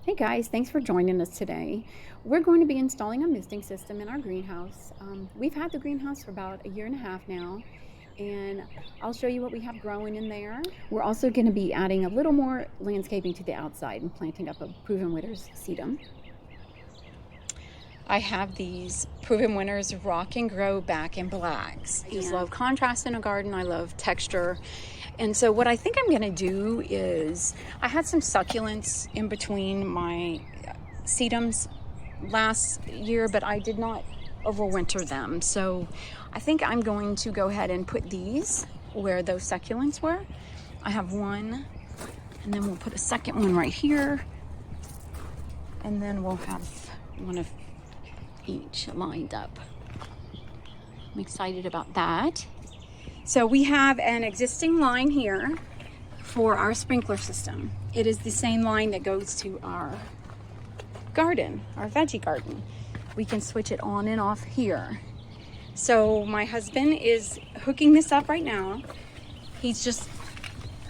Hey guys, thanks for joining us today. We're going to be installing a misting system in our greenhouse. We've had the greenhouse for about a year and a half now, and I'll show you what we have growing in there. We're also going to be adding a little more landscaping to the outside and planting up a Proven Winners sedum. I have these Proven Winners Rock and Grow Back in Blacks. I just love contrast in a garden. I love texture. And so what I think I'm going to do is, I had some succulents in between my sedums last year, but I did not overwinter them. So I think I'm going to go ahead and put these where those succulents were. I have one, and then we'll put a second one right here. And then we'll have one of each lined up. I'm excited about that. So we have an existing line here for our sprinkler system. It is the same line that goes to our garden, our veggie garden. We can switch it on and off here. So my husband is hooking this up right now. He's just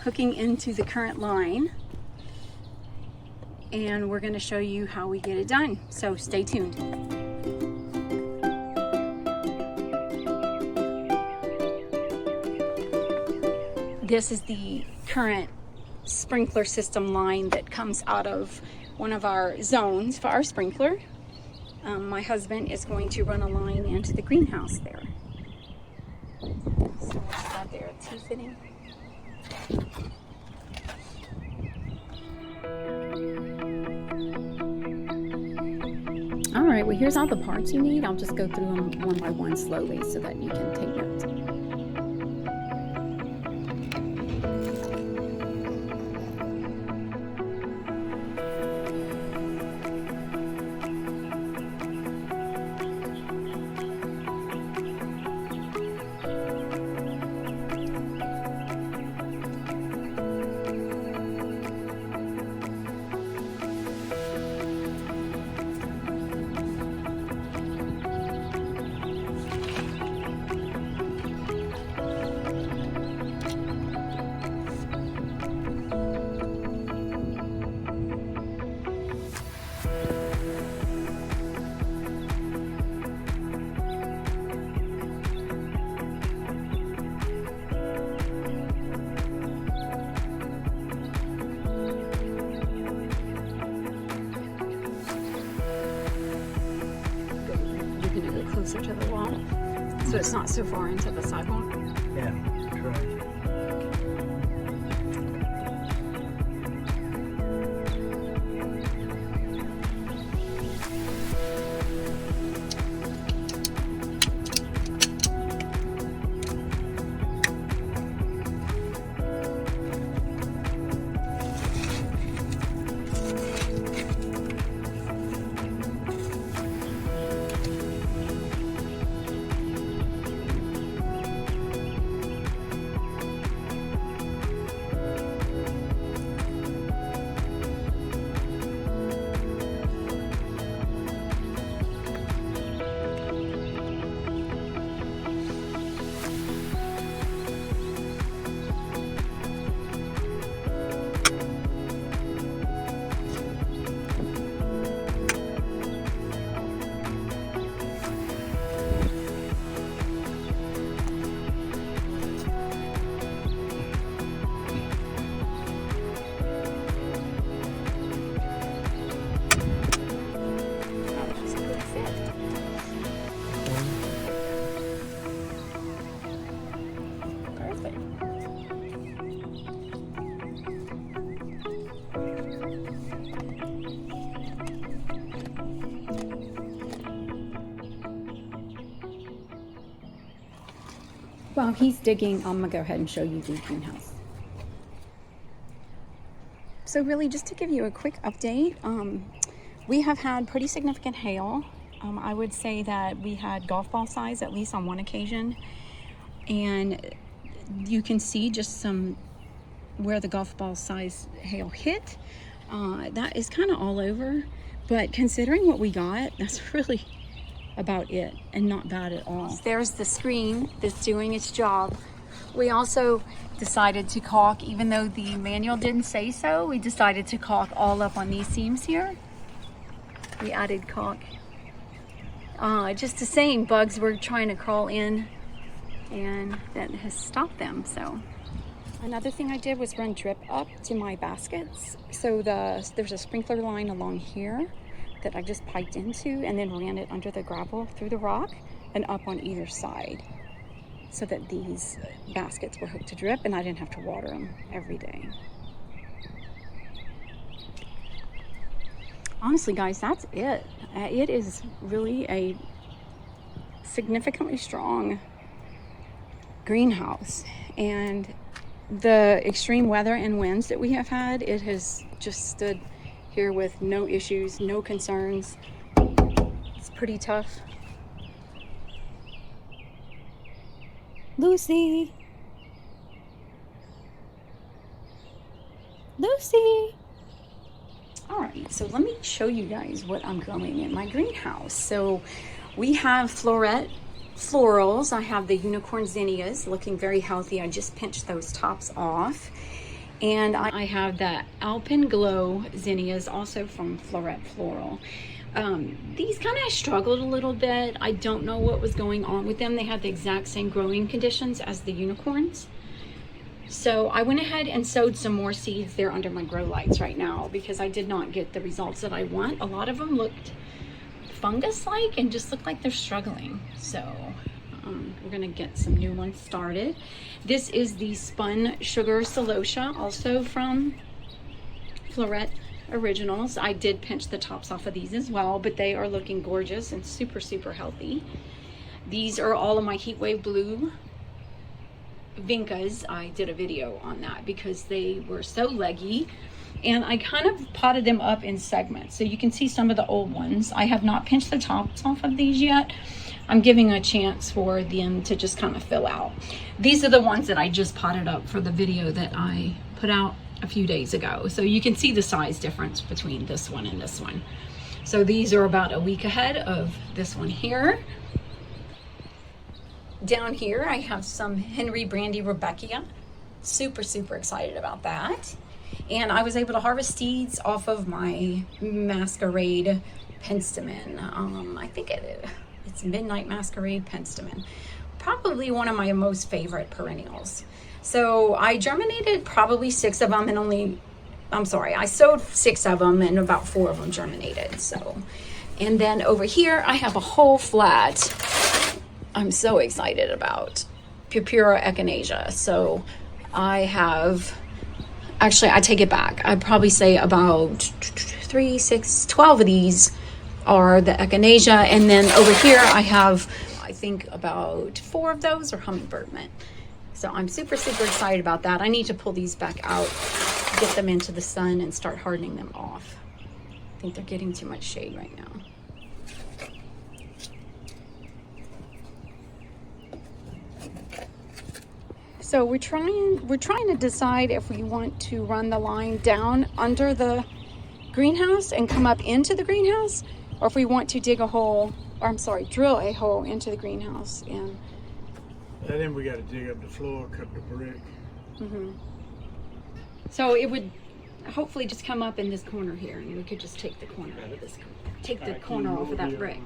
hooking into the current line, and we're going to show you how we get it done. So stay tuned. This is the current sprinkler system line that comes out of one of our zones for our sprinkler. My husband is going to run a line into the greenhouse there. So what's that there? T-fitting. All right, well, here's all the parts you need. I'll just go through them one by one slowly so that you can take notes. Closer to the wall, so it's not so far into the sidewalk. Yeah, right. While he's digging, I'm gonna go ahead and show you the greenhouse. So really, just to give you a quick update, we have had pretty significant hail. I would say that we had golf ball size at least on one occasion, and you can see just some where the golf ball size hail hit. That is kind of all over, but considering what we got, that's really about it, and not bad at all. There's the screen that's doing its job We also decided to caulk, even though the manual didn't say so, we decided to caulk all up on these seams here. We added caulk. Just the same, bugs were trying to crawl in, and that has stopped them. So another thing I did was run drip up to my baskets. So there's a sprinkler line along here that I just piped into and then ran it under the gravel through the rock and up on either side, so that these baskets were hooked to drip and I didn't have to water them every day. Honestly, guys, that's it. It is really a significantly strong greenhouse, and the extreme weather and winds that we have had, it has just stood here with no issues, no concerns. It's pretty tough. Lucy! Lucy! Alright, so let me show you guys what I'm growing in my greenhouse. So we have floret florals. I have the unicorn zinnias looking very healthy. I just pinched those tops off. And I have the Alpenglow zinnias, also from Floret Floral. These kind of struggled a little bit. I don't know what was going on with them. They had the exact same growing conditions as the unicorns. So I went ahead and sowed some more seeds there under my grow lights right now, because I did not get the results that I want. A lot of them looked fungus-like and just looked like they're struggling. So we're gonna get some new ones started. This is the Spun Sugar Celosia, also from Floret Originals. I did pinch the tops off of these as well, but they are looking gorgeous and super, super healthy. These are all of my Heatwave Blue Vincas. I did a video on that because they were so leggy, and I kind of potted them up in segments. So you can see some of the old ones. I have not pinched the tops off of these yet. I'm giving a chance for them to just kind of fill out. These are the ones that I just potted up for the video that I put out a few days ago. So you can see the size difference between this one and this one. So these are about a week ahead of this one here. Down here I have some Henry Brandy Rebecca. Super, super excited about that. And I was able to harvest seeds off of my Masquerade Penstemon. I think it's Midnight Masquerade Penstemon. Probably one of my most favorite perennials. So I germinated probably 6 of them, and I sowed 6 of them and about 4 of them germinated. So, and then over here I have a whole flat I'm so excited about Purpura echinacea. So I have, actually I take it back. I'd probably say about 3, 6, 12 of these are the echinacea, and then over here I have, I think about 4 of those are hummingbird mint. So I'm super, super excited about that. I need to pull these back out, get them into the sun, and start hardening them off. I think they're getting too much shade right now. So we're trying to decide if we want to run the line down under the greenhouse and come up into the greenhouse, or if we want to dig a hole, or I'm sorry, drill a hole into the greenhouse. And then we got to dig up the floor, cut the brick. So it would hopefully just come up in this corner here, and we could just take the corner out of this, take the corner off of that brick.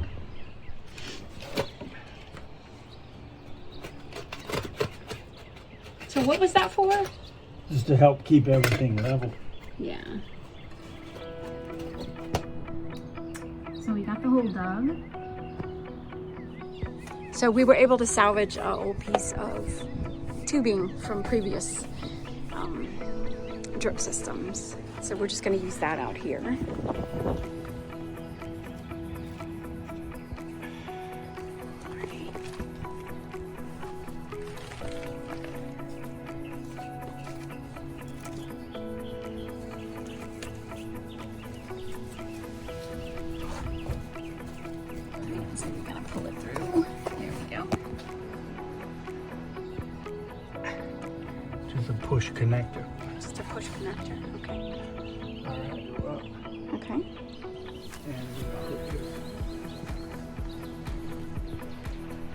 So what was that for? Just to help keep everything level. Yeah. So we got the hole dug. So we were able to salvage an old piece of tubing from previous drip systems. So we're just going to use that out here. So we're going to pull it through. There we go. Just a push connector. Just a push connector. Okay. All right, go up. Okay. And put this.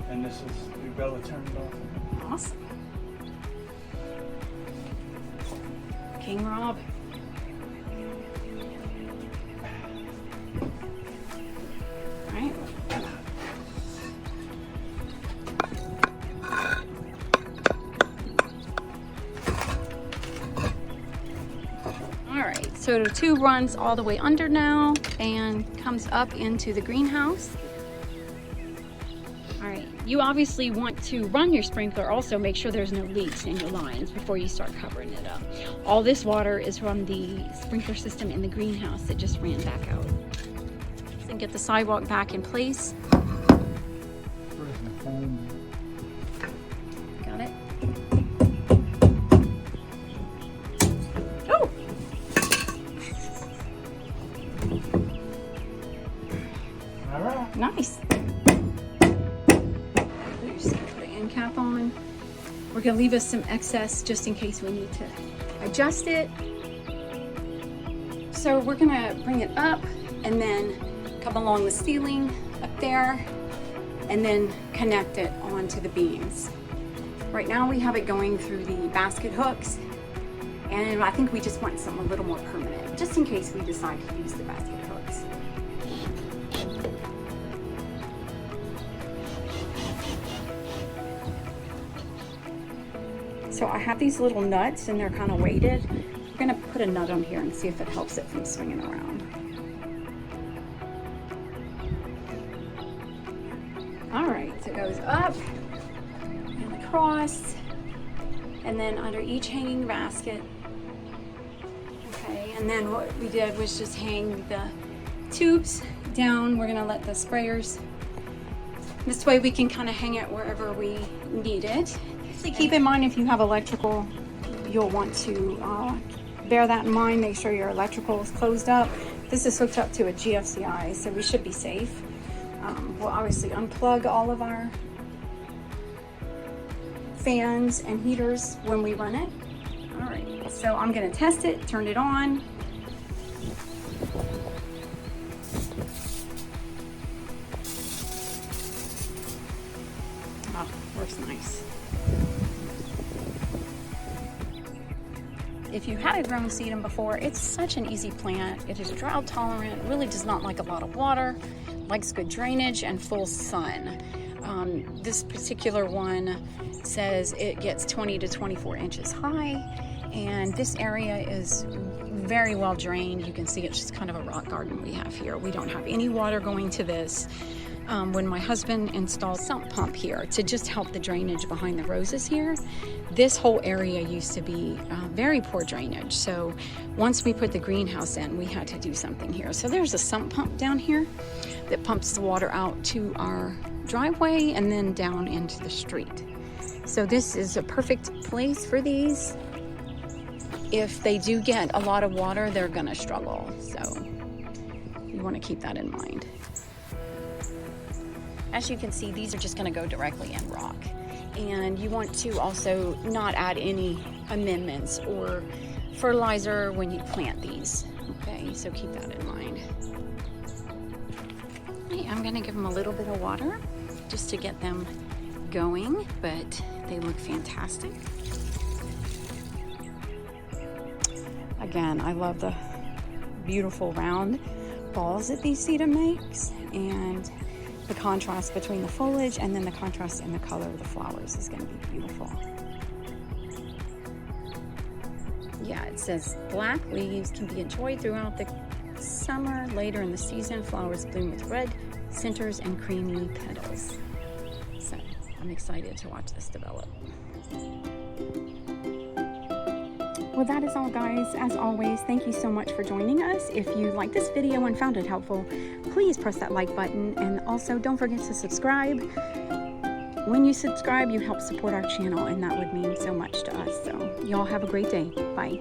And this is, we better turn it off. Awesome. King Rob. All right. All right, so the tube runs all the way under now and comes up into the greenhouse. All right, you obviously want to run your sprinkler, also make sure there's no leaks in your lines before you start covering it up. All this water is from the sprinkler system in the greenhouse that just ran back out. And get the sidewalk back in place. Got it? Oh! All right. Nice. Just put an end cap on. We're gonna leave us some excess just in case we need to adjust it. So we're gonna bring it up and then come along the ceiling up there and then connect it onto the beams. Right now we have it going through the basket hooks, and I think we just want something a little more permanent, just in case we decide to use the basket hooks. So I have these little nuts and they're kind of weighted. We're gonna put a nut on here and see if it helps it from swinging around. All right, so it goes up and across, and then under each hanging basket. Okay, and then what we did was just hang the tubes down. We're gonna let the sprayers, this way we can kind of hang it wherever we need it. So keep in mind, if you have electrical, you'll want to bear that in mind. Make sure your electrical is closed up. This is hooked up to a GFCI, so we should be safe. We'll obviously unplug all of our fans and heaters when we run it. All right, so I'm gonna test it, turn it on. Oh, works nice. If you had grown sedum before, it's such an easy plant. It is drought tolerant, really does not like a lot of water, likes good drainage and full sun. This particular one says it gets 20 to 24 inches high, and this area is very well drained. You can see it's just kind of a rock garden we have here. We don't have any water going to this. When my husband installed a sump pump here to just help the drainage behind the roses here, this whole area used to be very poor drainage. So once we put the greenhouse in, we had to do something here. So there's a sump pump down here that pumps the water out to our driveway and then down into the street. So this is a perfect place for these. If they do get a lot of water, they're gonna struggle. So you wanna keep that in mind. As you can see, these are just gonna go directly in rock. And you want to also not add any amendments or fertilizer when you plant these. Okay, so keep that in mind. Okay, I'm gonna give them a little bit of water just to get them going, but they look fantastic. Again, I love the beautiful round balls that these sedum makes, and the contrast between the foliage and then the contrast in the color of the flowers is going to be beautiful. Yeah, it says black leaves can be enjoyed throughout the summer. Later in the season, flowers bloom with red centers and creamy petals. So I'm excited to watch this develop. Well, that is all, guys. As always, thank you so much for joining us. If you liked this video and found it helpful, please press that like button, and also don't forget to subscribe. When you subscribe, you help support our channel, and that would mean so much to us. So y'all have a great day. Bye.